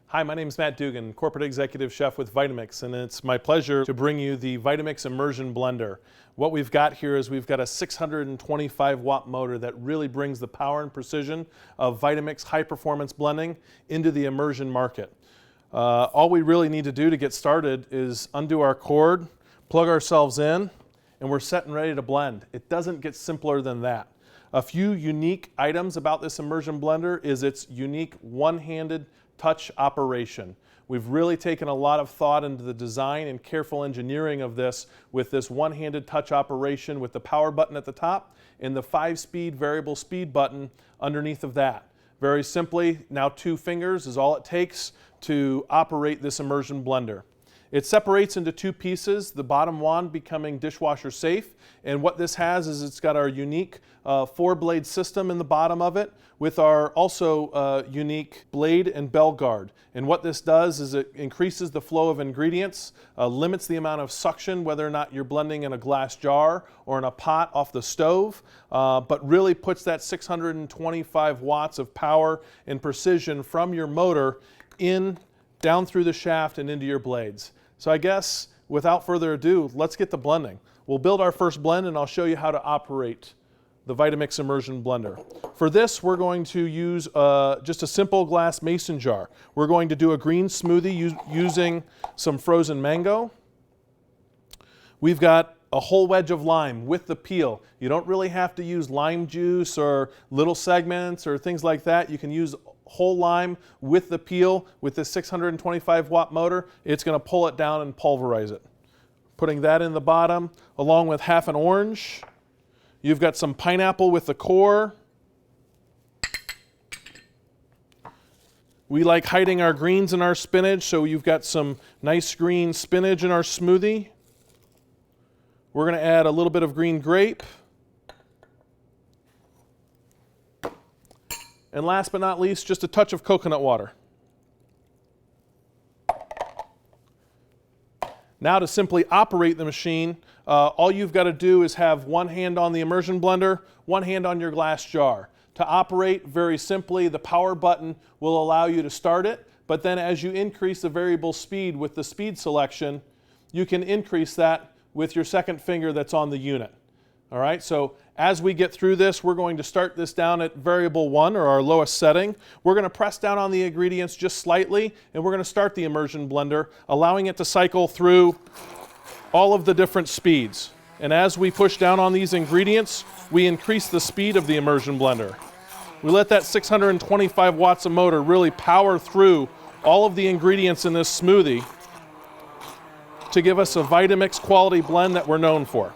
Hi, my name is Matt Dugan, Corporate Executive Chef with Vitamix, and it's my pleasure to bring you the Vitamix Immersion blender. What we've got here is we've got a 625 watt motor that really brings the power and precision of Vitamix high performance blending into the immersion market. All we really need to do to get started is undo our cord, plug ourselves in, and we're set and ready to blend. It doesn't get simpler than that. A few unique items about this immersion blender is its unique one-handed touch operation. We've really taken a lot of thought into the design and careful engineering of this with this one-handed touch operation with the power button at the top and the 5-speed variable speed button underneath of that. Very simply, now 2 fingers is all it takes to operate this immersion blender. It separates into 2 pieces, the bottom wand becoming dishwasher safe, and what this has is it's got our unique 4-blade system in the bottom of it with our also unique blade and bell guard. And what this does is it increases the flow of ingredients, limits the amount of suction, whether or not you're blending in a glass jar or in a pot off the stove, but really puts that 625 watts of power and precision from your motor in, down through the shaft and into your blades. So I guess without further ado, let's get to blending. We'll build our first blend and I'll show you how to operate the Vitamix Immersion blender. For this, we're going to use just a simple glass mason jar. We're going to do a green smoothie using some frozen mango. We've got a whole wedge of lime with the peel. You don't really have to use lime juice or little segments or things like that. You can use whole lime with the peel with this 625 watt motor. It's going to pull it down and pulverize it. Putting that in the bottom along with half an orange. You've got some pineapple with the core. We like hiding our greens in our spinach, so you've got some nice green spinach in our smoothie. We're going to add a little bit of green grape. And last but not least, just a touch of coconut water. Now to simply operate the machine, all you've got to do is have one hand on the immersion blender, one hand on your glass jar. To operate, very simply, the power button will allow you to start it, but then as you increase the variable speed with the speed selection, you can increase that with your second finger that's on the unit. All right, so as we get through this, we're going to start this down at variable 1 or our lowest setting. We're going to press down on the ingredients just slightly, and we're going to start the immersion blender, allowing it to cycle through all of the different speeds. And as we push down on these ingredients, we increase the speed of the immersion blender. We let that 625 watts of motor really power through all of the ingredients in this smoothie to give us a Vitamix quality blend that we're known for.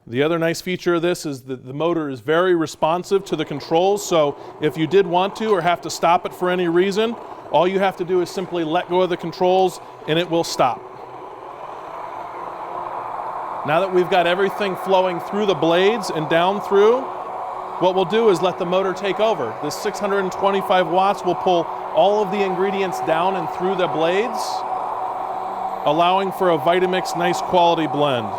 The other nice feature of this is that the motor is very responsive to the controls, so if you did want to or have to stop it for any reason, all you have to do is simply let go of the controls and it will stop. Now that we've got everything flowing through the blades and down through, what we'll do is let the motor take over. This 625 watts will pull all of the ingredients down and through the blades, allowing for a Vitamix nice quality blend.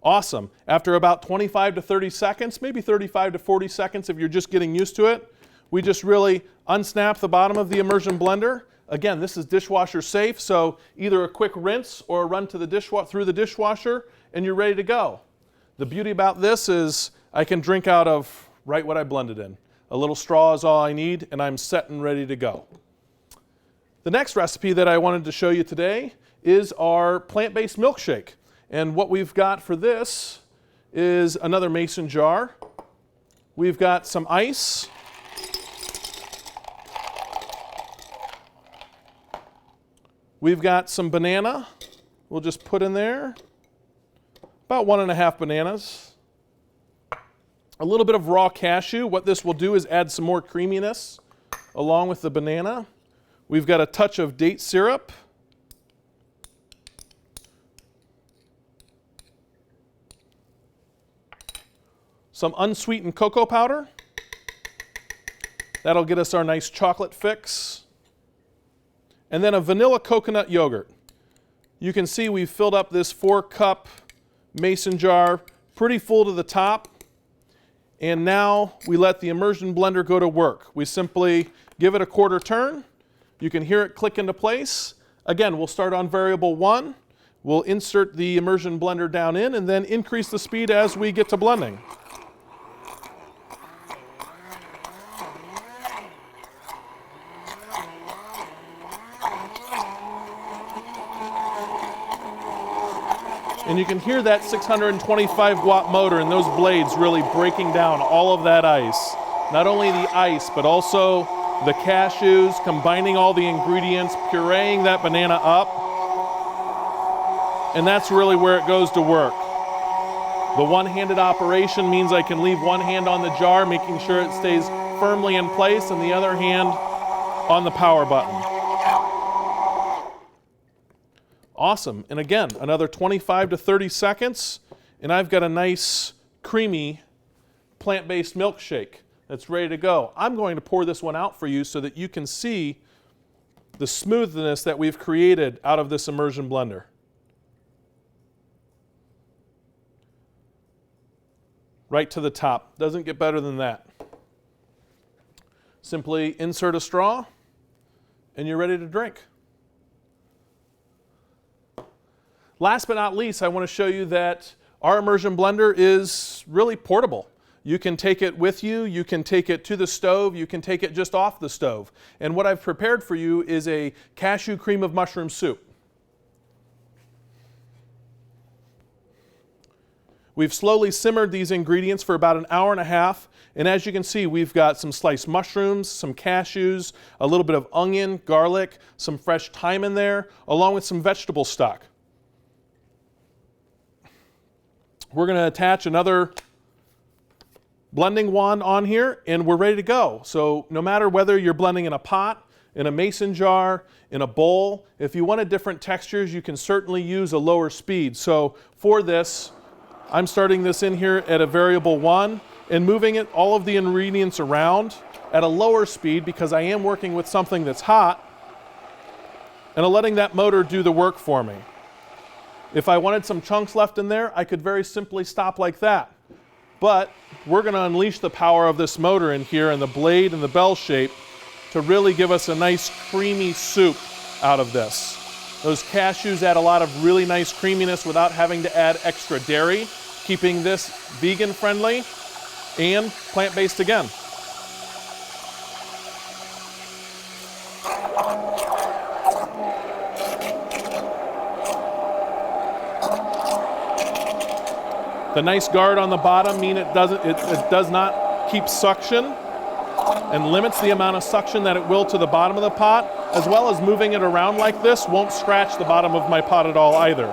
Awesome. After about 25 to 30 seconds, maybe 35 to 40 seconds if you're just getting used to it, we just really unsnap the bottom of the immersion blender. Again, this is dishwasher safe, so either a quick rinse or a run to the through the dishwasher and you're ready to go. The beauty about this is I can drink out of right what I blended in. A little straw is all I need and I'm set and ready to go. The next recipe that I wanted to show you today is our plant-based milkshake. And what we've got for this is another mason jar. We've got some ice. We've got some banana. We'll just put in there about 1.5 bananas. A little bit of raw cashew. What this will do is add some more creaminess along with the banana. We've got a touch of date syrup. Some unsweetened cocoa powder. That'll get us our nice chocolate fix. And then a vanilla coconut yogurt. You can see we've filled up this 4-cup mason jar pretty full to the top. And now we let the immersion blender go to work. We simply give it a quarter turn. You can hear it click into place. Again, we'll start on variable 1. We'll insert the immersion blender down in and then increase the speed as we get to blending. And you can hear that 625 watt motor and those blades really breaking down all of that ice. Not only the ice, but also the cashews, combining all the ingredients, pureeing that banana up. And that's really where it goes to work. The one-handed operation means I can leave one hand on the jar, making sure it stays firmly in place, and the other hand on the power button. Awesome. And again, another 25 to 30 seconds, and I've got a nice, creamy, plant-based milkshake that's ready to go. I'm going to pour this one out for you so that you can see the smoothness that we've created out of this immersion blender. Right to the top. Doesn't get better than that. Simply insert a straw, and you're ready to drink. Last but not least, I want to show you that our immersion blender is really portable. You can take it with you, you can take it to the stove, you can take it just off the stove. And what I've prepared for you is a cashew cream of mushroom soup. We've slowly simmered these ingredients for about an hour and a half, and as you can see, we've got some sliced mushrooms, some cashews, a little bit of onion, garlic, some fresh thyme in there, along with some vegetable stock. We're going to attach another blending wand on here, and we're ready to go. So no matter whether you're blending in a pot, in a mason jar, in a bowl, if you wanted different textures, you can certainly use a lower speed. So for this, I'm starting this in here at a variable 1 and moving it, all of the ingredients around at a lower speed because I am working with something that's hot, and I'm letting that motor do the work for me. If I wanted some chunks left in there, I could very simply stop like that. But we're going to unleash the power of this motor in here and the blade and the bell shape to really give us a nice creamy soup out of this. Those cashews add a lot of really nice creaminess without having to add extra dairy, keeping this vegan friendly and plant-based again. The nice guard on the bottom means it does not keep suction and limits the amount of suction that it will to the bottom of the pot, as well as moving it around like this won't scratch the bottom of my pot at all either.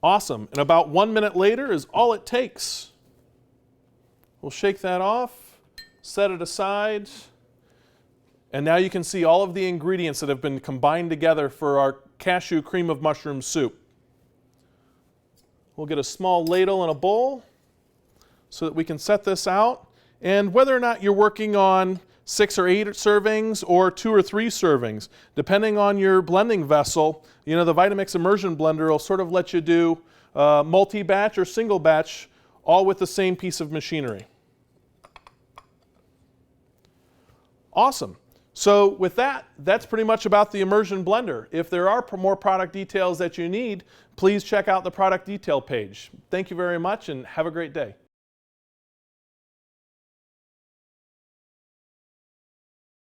Awesome. And about 1 minute later is all it takes. We'll shake that off, set it aside. And now you can see all of the ingredients that have been combined together for our cashew cream of mushroom soup. We'll get a small ladle and a bowl so that we can set this out. And whether or not you're working on 6 or 8 servings or 2 or 3 servings, depending on your blending vessel, you know, the Vitamix Immersion blender will sort of let you do multi-batch or single batch, all with the same piece of machinery. Awesome. So with that, that's pretty much about the immersion blender. If there are more product details that you need, please check out the product detail page. Thank you very much and have a great day.